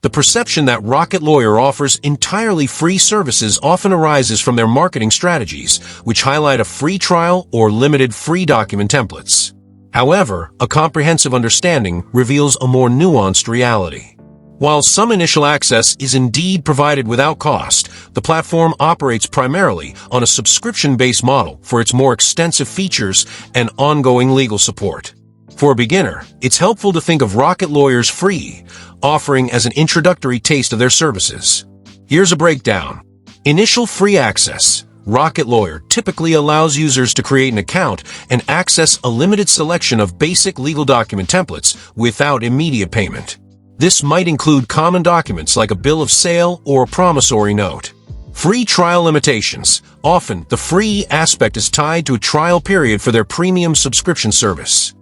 The perception that Rocket Lawyer offers entirely free services often arises from their marketing strategies, which highlight a free trial or limited free document templates. However, a comprehensive understanding reveals a more nuanced reality. While some initial access is indeed provided without cost, the platform operates primarily on a subscription-based model for its more extensive features and ongoing legal support. For a beginner, it's helpful to think of Rocket Lawyer's free offering as an introductory taste of their services. Here's a breakdown. Initial free access. Rocket Lawyer typically allows users to create an account and access a limited selection of basic legal document templates without immediate payment. This might include common documents like a bill of sale or a promissory note. Free trial limitations. Often, the free aspect is tied to a trial period for their premium subscription service.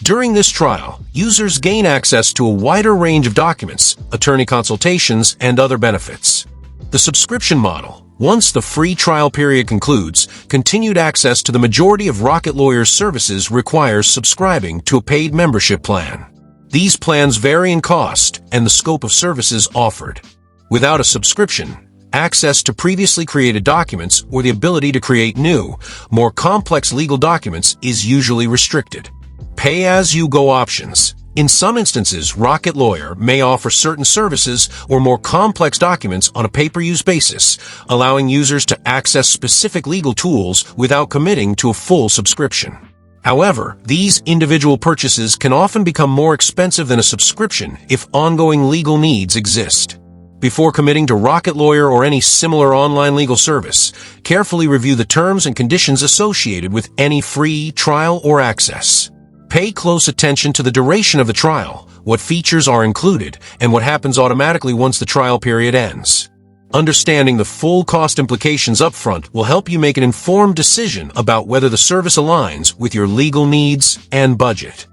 During this trial, users gain access to a wider range of documents, attorney consultations, and other benefits. The subscription model. Once the free trial period concludes, continued access to the majority of Rocket Lawyer's services requires subscribing to a paid membership plan. These plans vary in cost and the scope of services offered. Without a subscription, access to previously created documents or the ability to create new, more complex legal documents is usually restricted. Pay-as-you-go options. In some instances, Rocket Lawyer may offer certain services or more complex documents on a pay-per-use basis, allowing users to access specific legal tools without committing to a full subscription. However, these individual purchases can often become more expensive than a subscription if ongoing legal needs exist. Before committing to Rocket Lawyer or any similar online legal service, carefully review the terms and conditions associated with any free trial or access. Pay close attention to the duration of the trial, what features are included, and what happens automatically once the trial period ends. Understanding the full cost implications upfront will help you make an informed decision about whether the service aligns with your legal needs and budget.